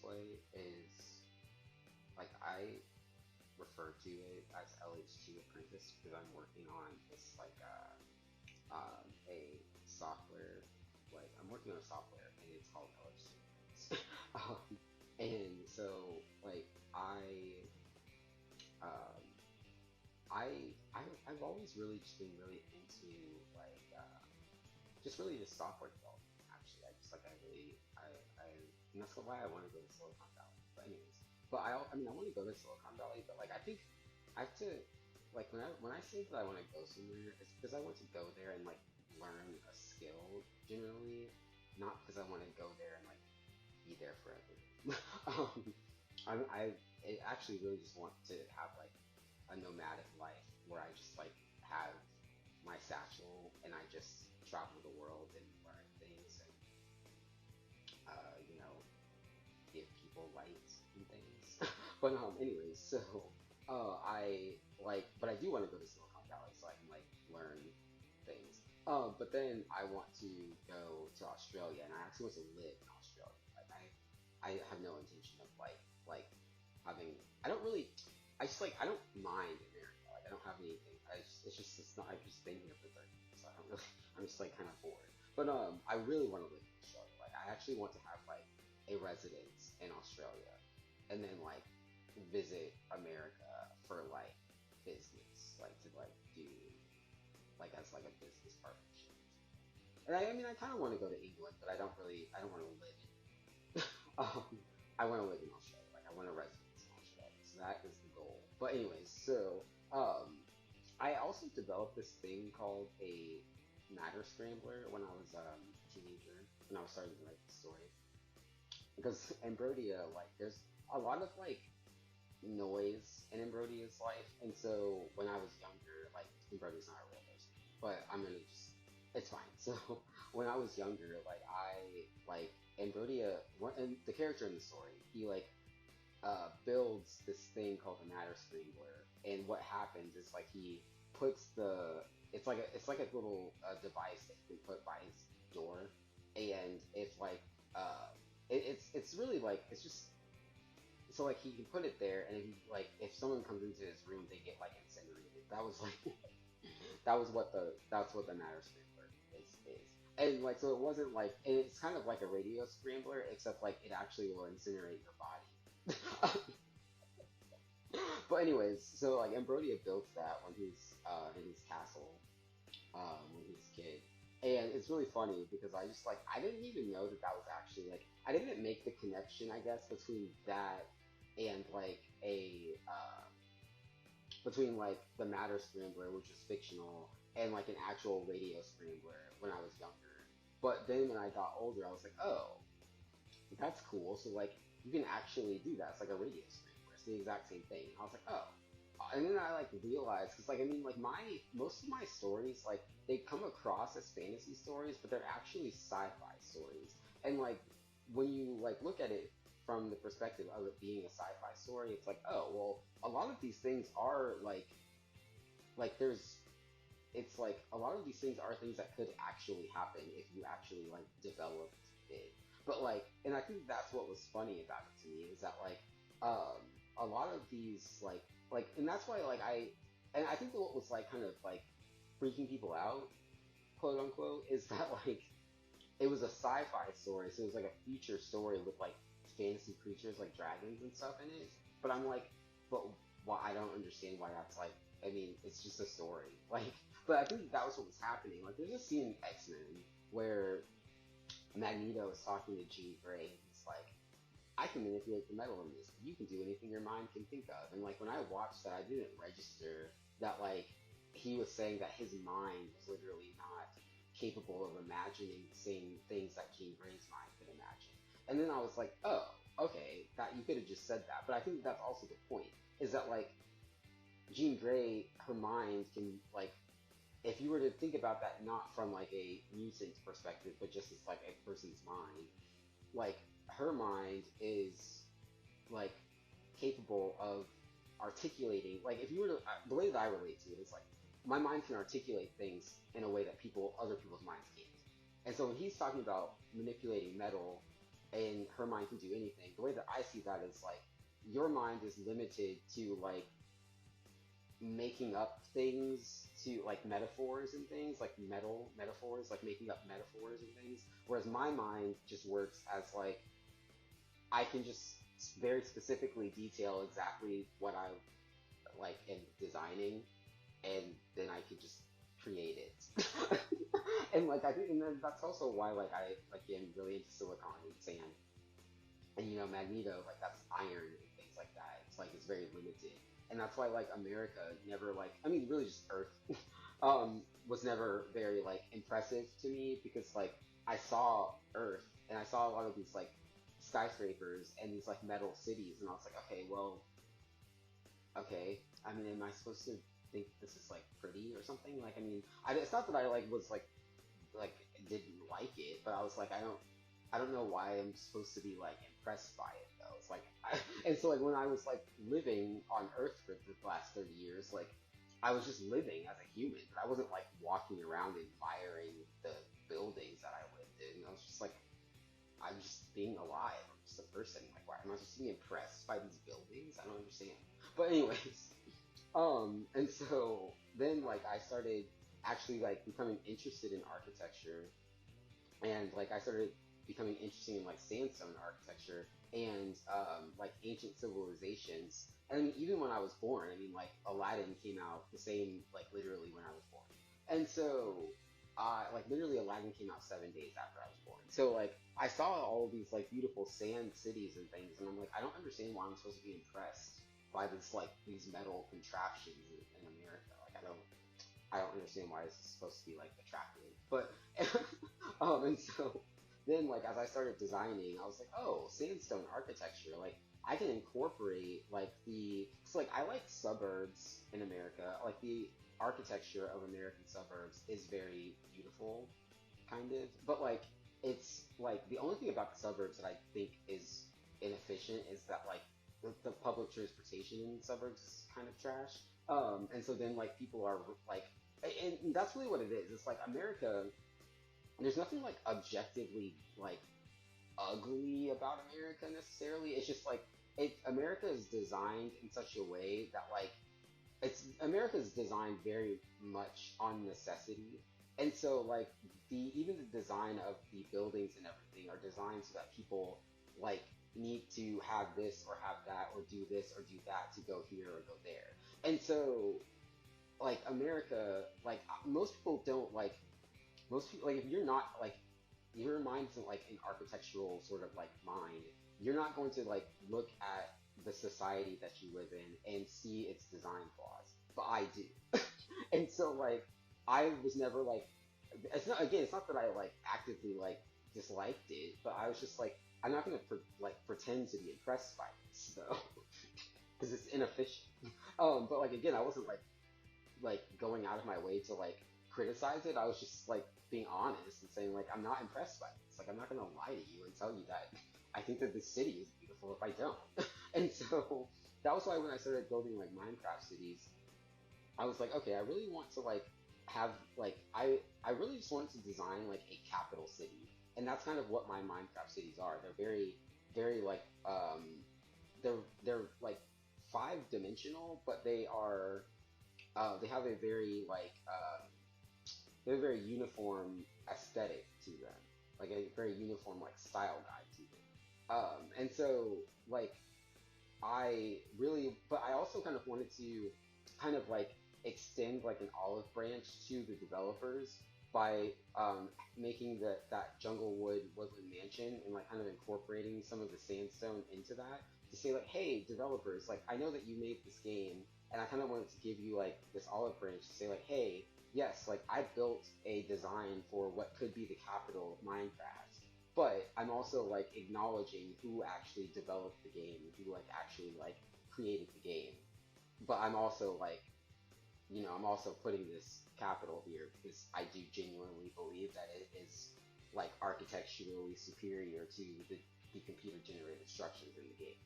way is like I refer to it as LH2 Apprentice because I'm working on this like a software like I'm working on a software and it's called LH2 Apprentice. And so like um I've always really just been really into like just really just software development. Actually, I just like I really I and that's why I want to go to Silicon Valley. But anyways, but I mean I want to go to Silicon Valley, but like I think I have to like when I say that I want to go somewhere, it's because I want to go there and like learn a skill generally, not because I want to go there and like be there forever. um, I actually really just want to have like a nomadic life where I just like have my satchel and I just travel the world and learn things and give people lights and things. But anyways, so but I do want to go to Silicon Valley so I can like learn things. But then I want to go to Australia and I actually want to live in Australia. Like I have no intention of like having. I don't really. I just like I don't mind America. Like I don't have anything. It's not. I've just been here for 30 years, so I don't really. I'm just like kind of bored. But I really want to live in Australia. Like I actually want to have like a residence in Australia, and then like visit America for like business, like to like do like as like a business partnership. And I mean I kind of want to go to England, but I don't really. I don't want to live um, I want to live in Australia. Like I want to residence in Australia. So that is the goal. But anyways, so I also developed this thing called a matter scrambler when I was a teenager when I was starting to write the story. Because Ambrodia, like, there's a lot of like noise in Ambrodia's life, and so when I was younger, like Ambrodia's not a real person, but I'm gonna just it's fine. So when I was younger, like I like Ambrodia, and the character in the story, he like builds this thing called the Matter Scrambler, and what happens is like he puts the it's like a little device that you can put by his door, and it's like it's really like it's just so like he can put it there, and if if someone comes into his room, they get like incinerated. That was like that's what the matter scrambler is. And like so it wasn't like and it's kind of like a radio scrambler, except like it actually will incinerate your body. But anyways, so like Ambrodia built that when he's in his castle when he was a kid. And it's really funny because I just like I didn't even know that that was actually like I didn't make the connection I guess between that and like a between like the Matter Scrambler, which is fictional, and like an actual radio scrambler when I was younger. But then when I got older, I was like, oh, that's cool. So like you can actually do that. It's like a radio scrambler. It's the exact same thing. And I was like, oh. And then I like realized because like I mean like my most of my stories like they come across as fantasy stories, but they're actually sci-fi stories. And like when you like look at it from the perspective of it being a sci-fi story, it's like oh well, a lot of these things are there's it's like a lot of these things are things that could actually happen if you actually like developed it. But like, and I think that's what was funny about it to me is that a lot of these and that's why and I think that what was like kind of like freaking people out, quote unquote, is that like it was a sci-fi story, so it was like a future story with like fantasy creatures like dragons and stuff in it. But I'm like, but why? I don't understand why that's like. I mean, it's just a story. Like, but I think that was what was happening. Like, there's a scene in X Men where Magneto is talking to Jean Grey, and he's like, "I can manipulate the metal in this. You can do anything your mind can think of." And like when I watched that, I didn't register that like he was saying that his mind was literally not capable of imagining the same things that Jean Grey's mind could imagine. And then I was like, oh, okay, that you could have just said that. But I think that's also the point, is that like Jean Grey, her mind can like if you were to think about that not from like a mutant perspective, but just as like a person's mind, like her mind is like capable of articulating like if you were to the way that I relate to it is like my mind can articulate things in a way that other people's minds can't. And so when he's talking about manipulating metal and her mind can do anything. The way that I see that is like your mind is limited to like making up things, to like metaphors and things, like metal metaphors, like making up metaphors and things. Whereas my mind just works as like I can just very specifically detail exactly what I like am designing, and then I can just create it. And like I think, and then that's also why like I like am really into silicon and sand, and Magneto, like that's iron and things like that. It's like it's very limited, and that's why like America never like, I mean really just Earth was never very like impressive to me, because like I saw Earth and I saw a lot of these like skyscrapers and these like metal cities, and I was like, okay, well, okay. I mean, am I supposed to think this is like pretty or something? Like, I mean, it's not that I like was like didn't like it, but I was like, I don't know why I'm supposed to be like impressed by it though. It's like, and so like when I was like living on Earth for the last 30 years, like I was just living as a human, but I wasn't like walking around admiring the buildings that I lived in. I was just like, I'm just being alive. I'm just a person. Like, why am I supposed to be impressed by these buildings? I don't understand. But anyways, and so then like I started actually like becoming interested in architecture, and like I started becoming interested in like sandstone architecture and like ancient civilizations. And I mean, even when I was born, I mean, like Aladdin came out the same, like literally when I was born, and so like literally Aladdin came out 7 days after I was born. So like I saw all of these like beautiful sand cities and things, and I'm like, I don't understand why I'm supposed to be impressed by this like these metal contraptions in America. Like I don't understand why this is supposed to be like attractive. But and so then like as I started designing, I was like, oh, sandstone architecture. Like I can incorporate like the, cause like I like suburbs in America. Like the architecture of American suburbs is very beautiful, kind of. But like it's like the only thing about the suburbs that I think is inefficient is that like the public transportation in the suburbs is kind of trash. And so then like people are like, and that's really what it is. It's like America. There's nothing like objectively like ugly about America necessarily. It's just like America is designed in such a way that like it's America is designed very much on necessity. And so like the even the design of the buildings and everything are designed so that people like need to have this or have that or do this or do that to go here or go there. And so like America, like most people don't like, most people like if you're not like, your mind's in like an architectural sort of like mind, you're not going to like look at the society that you live in and see its design flaws. But I do. And so like I was never like, it's not, again, it's not that I like actively like disliked it, but I was just like, I'm not gonna like pretend to be impressed by this though, because it's inefficient. But like again, I wasn't like going out of my way to like criticize it. I was just like being honest and saying like I'm not impressed by this. Like I'm not gonna lie to you and tell you that I think that this city is beautiful if I don't. And so that was why when I started building like Minecraft cities, I was like, okay, I really want to like have like I really just wanted to design like a capital city, and that's kind of what my Minecraft cities are. They're very like they're like 5 dimensional, but they have a very like they have a very uniform aesthetic to them, like a very uniform like style guide to them. And so like I really, but I also kind of wanted to kind of like extend like an olive branch to the developers by making that Junglewood Woodland Mansion and like kind of incorporating some of the sandstone into that, to say like, hey, developers, like I know that you made this game, and I kind of wanted to give you like this olive branch to say like, hey, yes, like I built a design for what could be the capital of Minecraft, but I'm also like acknowledging who actually developed the game, who like actually like created the game. But I'm also like, I'm also putting this capital here because I do genuinely believe that it is like architecturally superior to the computer generated structures in the game.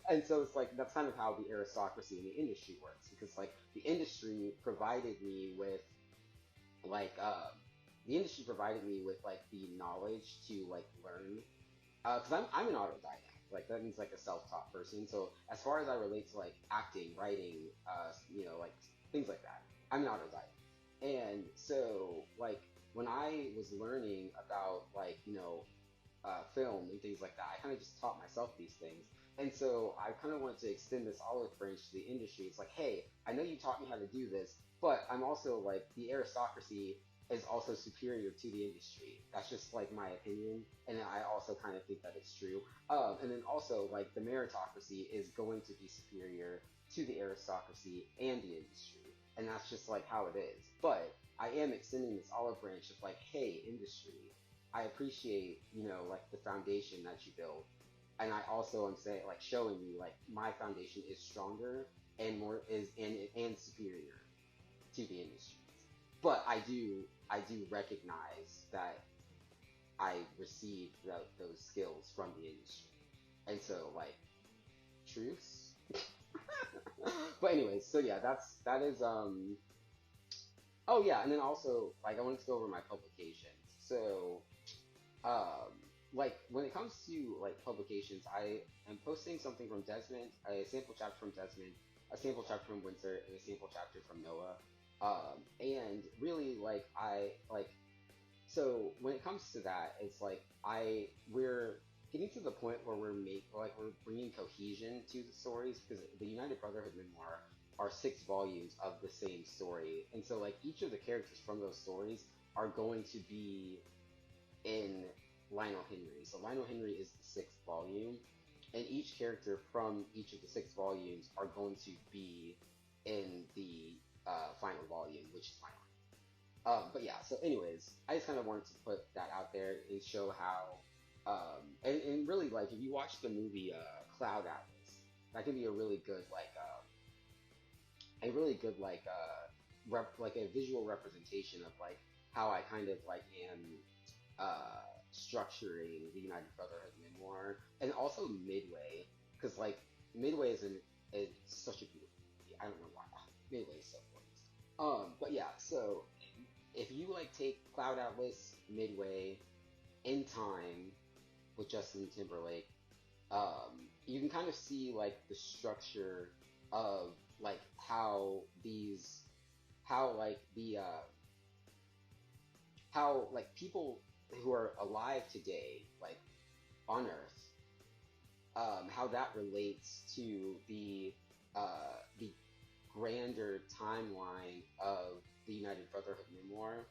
And so it's like that's kind of how the aristocracy in the industry works, because like like the industry provided me with like the knowledge to like learn Because I'm an autodidact. Like that means like a self-taught person. So as far as I relate to like acting, writing, like things like that, I'm an autodidact. And so like when I was learning about like film and things like that, I kind of just taught myself these things. And so I kind of wanted to extend this olive branch to the industry. It's like, hey, I know you taught me how to do this, but I'm also like the aristocracy is also superior to the industry. That's just like my opinion, and I also kind of think that it's true. And then also like the meritocracy is going to be superior to the aristocracy and the industry, and that's just like how it is. But I am extending this olive branch of like, hey, industry, I appreciate, like the foundation that you build. And I also am saying, like, showing you, like, my foundation is stronger and more is and superior to the industry. But I do recognize that I received those skills from the industry, and so like truths. But anyways, so yeah, that is Oh yeah, and then also like I wanted to go over my publications. So um, like when it comes to like publications, I am posting something from Desmond, a sample chapter from Desmond, a sample chapter from Winter, and a sample chapter from Noah. And really like I like so when it comes to that, it's like we're getting to the point where we're bringing cohesion to the stories because the United Brotherhood memoir are 6 volumes of the same story, and so like each of the characters from those stories are going to be in Lionel Henry. So Lionel Henry is the 6th volume, and each character from each of the 6 volumes are going to be in the final volume, which is Lionel. But yeah, so anyways, I just kind of wanted to put that out there and show how, and really like if you watch the movie Cloud Atlas, that can be a really good like a visual representation of like how I kind of like am structuring the United Brotherhood memoir, and also Midway, because like Midway is such a beautiful movie. I don't know why. Midway is so gorgeous. But yeah, so if you like take Cloud Atlas, Midway, In Time with Justin Timberlake, you can kind of see like the structure of like how like the how like people who are alive today, like on Earth, how that relates to the grander timeline of the United Brotherhood memoir.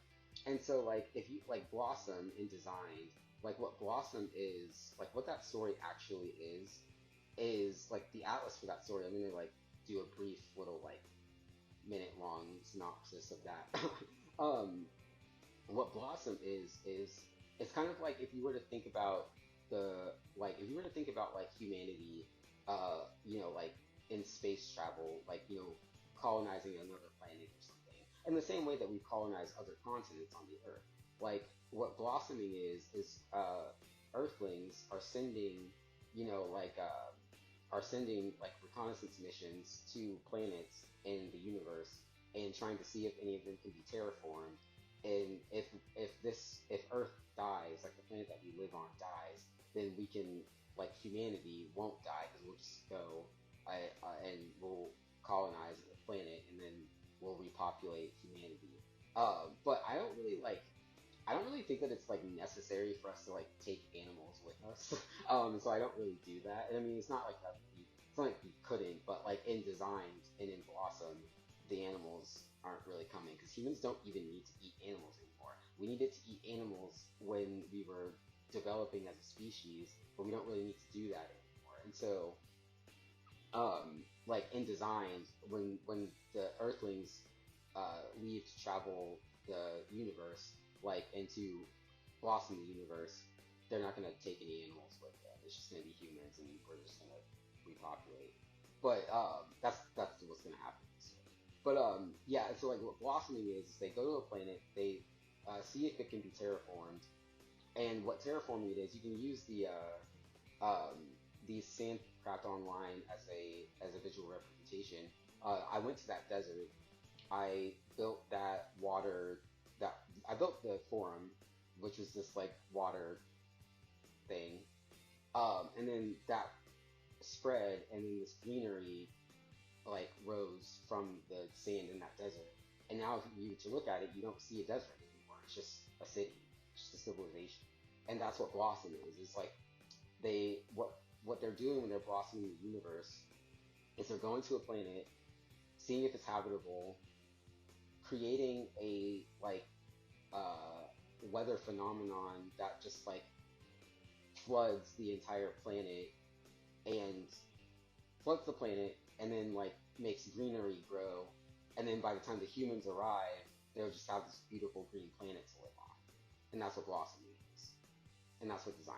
And so like if you like Blossom in design, like what Blossom is, like what that story actually is like the atlas for that story. I'm gonna like do a brief little like minute long synopsis of that. um, what Blossom is it's kind of like if you were to think about if you were to think about like humanity, like in space travel, like colonizing another planet or something, in the same way that we colonize other continents on the Earth. Like what blossoming is Earthlings are sending, are sending like reconnaissance missions to planets in the universe and trying to see if any of them can be terraformed. And if Earth dies, like the planet that we live on dies, then we can like humanity won't die because we'll just go and we'll colonize the planet and then we'll repopulate humanity. But I don't really think that it's like necessary for us to like take animals with us. So I don't really do that. And I mean, it's not like we couldn't, but like in design and in Blossom, the animals aren't really coming because humans don't even need to eat animals anymore. We needed to eat animals when we were developing as a species, but we don't really need to do that anymore. And so, like in design, when the Earthlings leave to travel the universe, like into Blossom the universe, they're not gonna take any animals with them. It's just gonna be humans, and we're just gonna repopulate. But that's what's gonna happen. But yeah. So like what blossoming is they go to a planet, they see if it can be terraformed, and what terraforming it is, you can use the Sandcraft Online as a visual representation. I went to that desert. I built that water that I built the forum, which was this like water thing, And then that spread, and then this greenery like rose from the sand in that desert. And now, if you to look at it, you don't see a desert anymore. It's just a city, just a civilization. And that's what Blossom is. It's like what they're doing when they're blossoming the universe is they're going to a planet, seeing if it's habitable, creating a like uh, weather phenomenon that just like floods the entire planet and floods the planet, and then like makes greenery grow, and then by the time the humans arrive, they'll just have this beautiful green planet to live on, and that's what blossoming is, and that's what design